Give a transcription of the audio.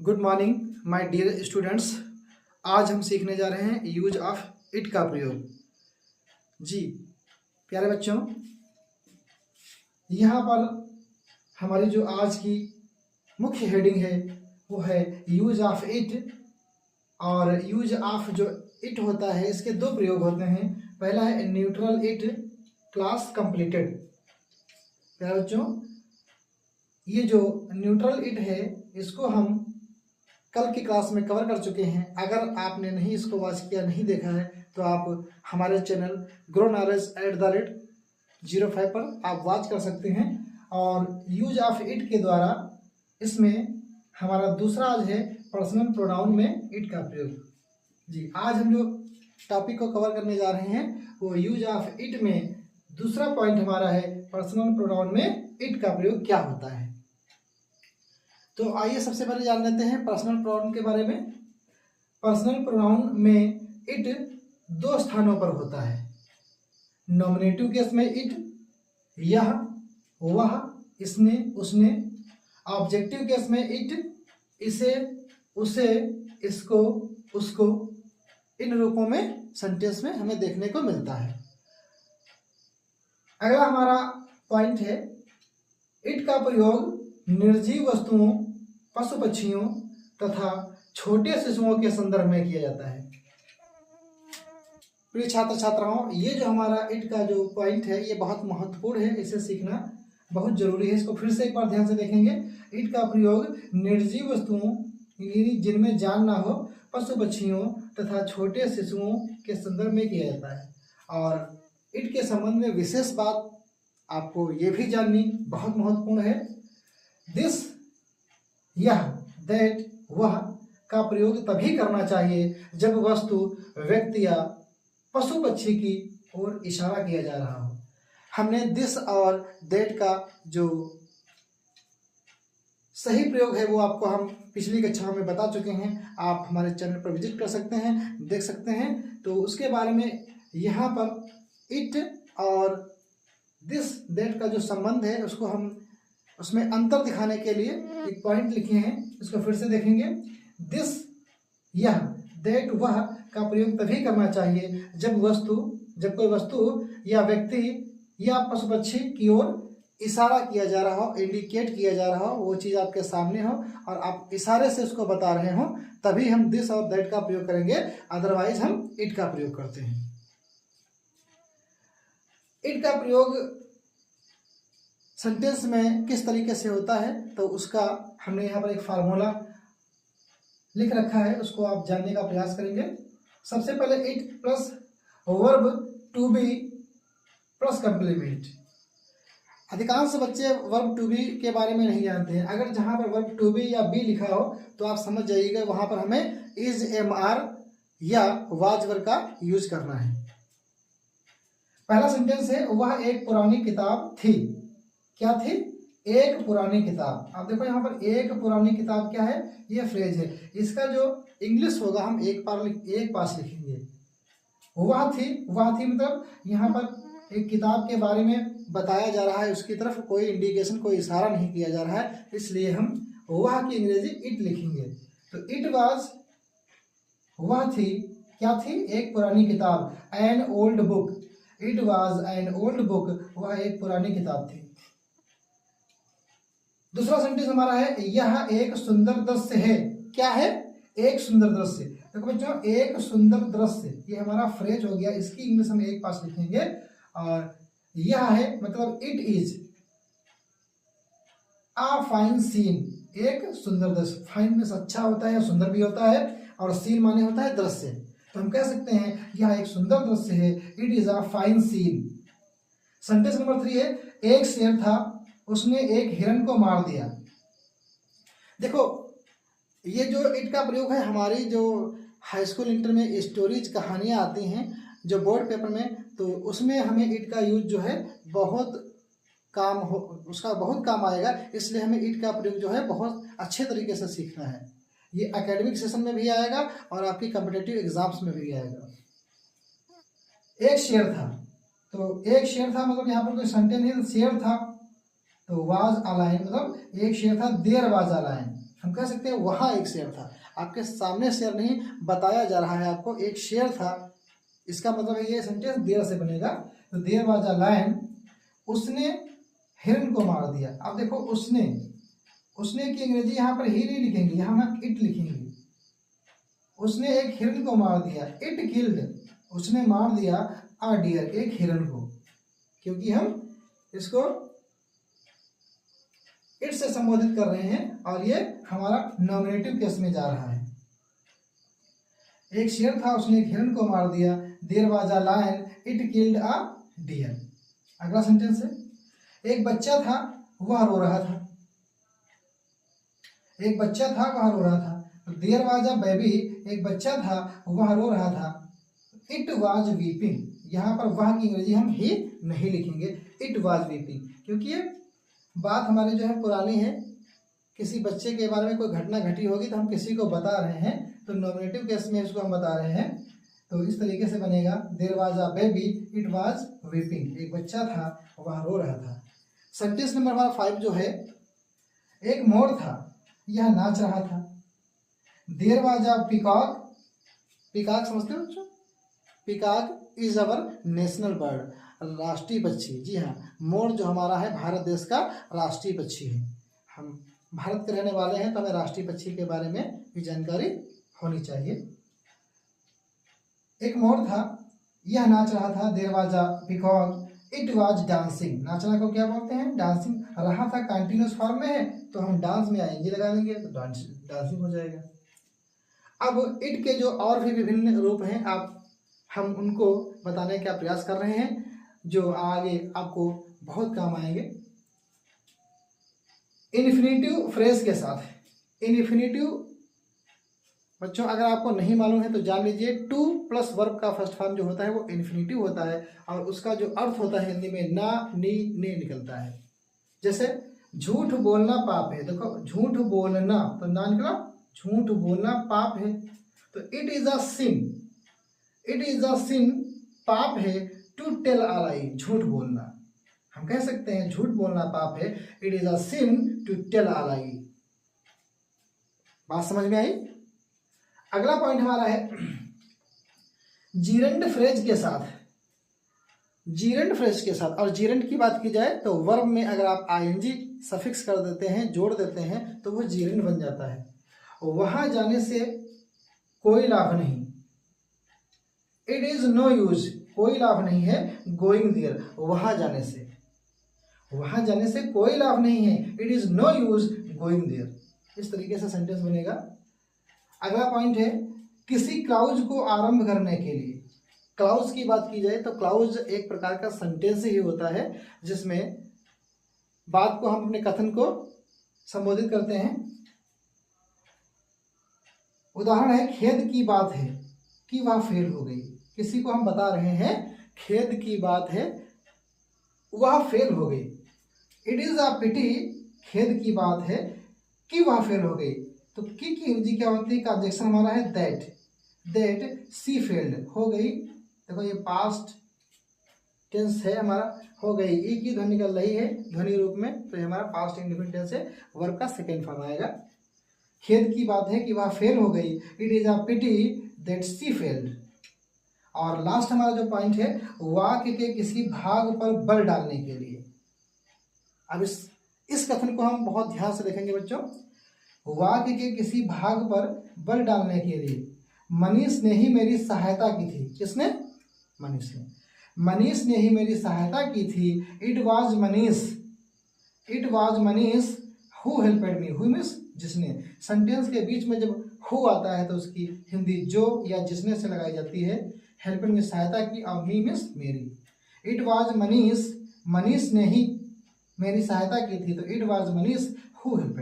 Good morning my dear students. आज हम सीखने जा रहे हैं यूज ऑफ इट का प्रयोग। जी प्यारे बच्चों, यहाँ पर हमारी जो आज की मुख्य हेडिंग है वो है यूज ऑफ इट। और यूज ऑफ जो इट होता है इसके दो प्रयोग होते हैं। पहला है न्यूट्रल इट क्लास कंप्लीटेड। प्यारे बच्चों, ये जो न्यूट्रल इट है इसको हम कल की क्लास में कवर कर चुके हैं। अगर आपने नहीं इसको वॉच किया, नहीं देखा है, तो आप हमारे चैनल ग्रो नॉलेज @05 पर आप वॉच कर सकते हैं। और यूज ऑफ इट के द्वारा इसमें हमारा दूसरा आज है पर्सनल प्रोनाउन में इट का प्रयोग। जी आज हम जो टॉपिक को कवर करने जा रहे हैं वो यूज ऑफ इट में दूसरा पॉइंट हमारा है पर्सनल प्रोनाउन में इट का प्रयोग क्या होता है। तो आइए सबसे पहले जान लेते हैं पर्सनल प्रोनाउन के बारे में। पर्सनल प्रोनाउन में इट दो स्थानों पर होता है। नॉमिनेटिव केस में इट यह, वह, इसने, उसने। ऑब्जेक्टिव केस में इट इसे, उसे, इसको, उसको। इन रूपों में सेंटेंस में हमें देखने को मिलता है। अगला हमारा पॉइंट है इट का प्रयोग निर्जीव वस्तुओं, पशु पक्षियों तथा छोटे शिशुओं के संदर्भ में किया जाता है। प्रिय छात्र छात्राओं, ये जो हमारा इट का जो पॉइंट है ये बहुत महत्वपूर्ण है, इसे सीखना बहुत जरूरी है। इसको फिर से एक बार ध्यान से देखेंगे। इट का प्रयोग निर्जीव वस्तुओं जिनमें जान ना हो, पशु पक्षियों तथा छोटे शिशुओं के संदर्भ में किया जाता है। और इट के संबंध में विशेष बात आपको ये भी जाननी बहुत महत्वपूर्ण है। दिस, यह, दैट, वह का प्रयोग तभी करना चाहिए जब वस्तु, व्यक्ति या पशु पक्षी की ओर इशारा किया जा रहा हो। हमने दिस और दैट का जो सही प्रयोग है वो आपको हम पिछली कक्षाओं में बता चुके हैं। आप हमारे चैनल पर विजिट कर सकते हैं, देख सकते हैं। तो उसके बारे में यहाँ पर इट और दिस दैट का जो संबंध है उसको हम उसमें अंतर दिखाने के लिए एक पॉइंट लिखे हैं, इसको फिर से देखेंगे। दिस, यह, दैट, वह का प्रयोग तभी करना चाहिए जब कोई वस्तु या व्यक्ति या पशु पक्षी की ओर इशारा किया जा रहा हो, इंडिकेट किया जा रहा हो, वो चीज़ आपके सामने हो और आप इशारे से उसको बता रहे हो, तभी हम दिस और दैट का प्रयोग करेंगे। अदरवाइज हम इट का प्रयोग करते हैं। इट का प्रयोग सेंटेंस में किस तरीके से होता है तो उसका हमने यहाँ पर एक फार्मूला लिख रखा है, उसको आप जानने का प्रयास करेंगे। सबसे पहले it plus verb to be plus complement. अधिकांश बच्चे वर्ब टू बी के बारे में नहीं जानते हैं। अगर जहाँ पर वर्ब टू बी या बी लिखा हो तो आप समझ जाइएगा वहाँ पर हमें इज, एम, आर या वाज वर्ब का यूज करना है। पहला सेंटेंस है वह एक पुरानी किताब थी। क्या थी? एक पुरानी किताब। आप देखो यहाँ पर एक पुरानी किताब क्या है, ये फ्रेज है। इसका जो इंग्लिश होगा हम एक पास लिखेंगे। वह थी मतलब यहाँ पर एक किताब के बारे में बताया जा रहा है, उसकी तरफ कोई इंडिकेशन, कोई इशारा नहीं किया जा रहा है, इसलिए हम वह की अंग्रेजी इट लिखेंगे। तो इट वाज, वह थी, क्या थी? एक पुरानी किताब। An old book, it was an old book, वह एक पुरानी किताब थी। दूसरा सेंटेंस हमारा है यह एक सुंदर दृश्य है। क्या है? एक सुंदर दृश्य। देखो बच्चों, एक सुंदर दृश्य ये हमारा फ्रेज हो गया, इसकी इंग्लिश हम एक पास लिखेंगे। और यह है मतलब it is a fine scene, एक सुंदर दृश्य। फाइन में अच्छा होता है, सुंदर भी होता है, और सीन माने होता है दृश्य। तो हम कह सकते हैं यह एक सुंदर दृश्य है, it is a fine scene. Sentence number 3 है एक शेर था, उसने एक हिरन को मार दिया। देखो ये जो इट का प्रयोग है, हमारी जो हाई स्कूल इंटर में स्टोरीज कहानियाँ आती हैं जो बोर्ड पेपर में, तो उसमें हमें इट का यूज जो है उसका बहुत काम आएगा। इसलिए हमें इट का प्रयोग जो है बहुत अच्छे तरीके से सीखना है। ये एकेडमिक सेशन में भी आएगा और आपकी कॉम्पिटिटिव एग्जाम्स में भी आएगा। एक शेर था, तो एक शेर था मतलब यहाँ पर कोई सेंटेंस है, शेर था तो वाज अ लायन, मतलब एक शेर था, देयर वाज अ लायन। हम कह सकते हैं वहाँ एक शेर था। आपके सामने शेर नहीं बताया जा रहा है आपको, एक शेर था। इसका मतलब है ये सेंटेंस देयर से बनेगा। तो देयर वाज अ लायन, उसने हिरन को मार दिया। अब देखो उसने की अंग्रेजी यहाँ पर ही नहीं लिखेंगे, यहाँ हम इट लिखेंगे। उसने एक हिरन को मार दिया, इट किल्ड, उसने मार दिया अ डियर, एक हिरन को, क्योंकि हम इसको इट से संबोधित कर रहे हैं और ये हमारा नॉमिनेटिव केस में जा रहा है। एक शेर था, उसने एक हिरन को मार दिया। There was a lion, it killed a deer. अगला सेंटेंस है, एक बच्चा था वह रो रहा था। एक बच्चा था वह रो रहा था। देयर वाज अ बेबी, एक बच्चा था वह रो रहा था। इट वाज वीपिंग, यहाँ पर वह की अंग्रेजी हम ही नहीं लिखेंगे, इट वाज वीपिंग, क्योंकि ये बात हमारी जो है पुरानी है। किसी बच्चे के बारे में कोई घटना घटी होगी तो हम किसी को बता रहे हैं, तो नॉमिनेटिव केस में इसको हम बता रहे हैं। तो इस तरीके से बनेगा, there was a baby, it was weeping, एक बच्चा था वह रो रहा था। सेंटेंस नंबर हमारा 5 जो है, एक मोर था यह नाच रहा था। There was a peacock, peacock समझते हो बच्चों? Peacock is our national bird, राष्ट्रीय पक्षी। जी हाँ, मोर जो हमारा है भारत देश का राष्ट्रीय पक्षी है। हम भारत के रहने वाले हैं तो हमें राष्ट्रीय पक्षी के बारे में भी जानकारी होनी चाहिए। एक मोर था यह नाच रहा था। There was a peacock, it was dancing, नाचना को क्या बोलते हैं? डांसिंग। रहा था कंटिन्यूस फॉर्म में है तो हम डांस में आएंगे लगा लेंगे तो डांसिंग हो जाएगा। अब इट के जो और भी विभिन्न रूप हैं हम उनको बताने का प्रयास कर रहे हैं, जो आगे आपको बहुत काम आएंगे। इन्फिनेटिव फ्रेज के साथ, इन्फिनेटिव बच्चों अगर आपको नहीं मालूम है तो जान लीजिए, टू प्लस वर्ब का फर्स्ट फॉर्म जो होता है वो इन्फिनेटिव होता है और उसका जो अर्थ होता है हिंदी में ना, नी, ने निकलता है। जैसे झूठ बोलना पाप है, देखो झूठ बोलना तो ना निकला, झूठ बोलना पाप है, तो it is a sin, it is a sin, पाप है टू टेल अ लाई, झूठ बोलना। हम कह सकते हैं झूठ बोलना पाप है, it is a sin to tell a lie. बात समझ में आई? अगला पॉइंट हमारा है जीरंड फ्रेज के साथ, जीरंड फ्रेज के साथ। और जीरंड की बात की जाए तो वर्ब में अगर आप आईएनजी सफिक्स कर देते हैं, जोड़ देते हैं तो वो जीरंड बन जाता है। वहां जाने से कोई लाभ नहीं, इट इज नो यूज, कोई लाभ नहीं है गोइंग देयर, वहां जाने से, वहां जाने से कोई लाभ नहीं है, it is no use going there. इस तरीके से सेंटेंस बनेगा। अगला पॉइंट है किसी क्लाउज को आरंभ करने के लिए। क्लाउज की बात की जाए तो क्लाउज एक प्रकार का सेंटेंस ही होता है जिसमें बात को हम अपने कथन को संबोधित करते हैं। उदाहरण है खेद की बात है कि वह फेल हो गई, किसी को हम बता रहे हैं खेद की बात है वह फेल हो गई। इट इज अ पिटी, खेद की बात है कि वह फेल हो गई, तो की अंग्रेजी क्या होती है? कंजक्शन हमारा है दैट सी फेल्ड, हो गई। देखो ये पास्ट टेंस है हमारा, हो गई, ई की ध्वनि निकल रही है ध्वनि रूप में, तो ये हमारा पास्ट इंडिफिनिट टेंस है, वर्ब का सेकेंड फॉर्म आएगा। खेद की बात है कि वह फेल हो गई, it is a pity that she failed. और लास्ट हमारा जो पॉइंट है वाक्य के किसी भाग पर बल डालने के लिए। अब इस कथन को हम बहुत ध्यान से देखेंगे बच्चों। वाक्य के किसी भाग पर बल डालने के लिए मनीष ने ही मेरी सहायता की थी। किसने? मनीष ने। मनीष ने ही मेरी सहायता की थी। It was Manish, it was Manish who helped me, who means जिसने। सेंटेंस के बीच में जब हु आता है तो उसकी हिंदी जो या जिसने से लगाई जाती है। हेल्पेड मी सहायता की, और मी मीन्स मेरी। इट वाज मनीष, मनीष ने ही मेरी सहायता की थी, तो इट वाज मनीष हु हेल्पेड।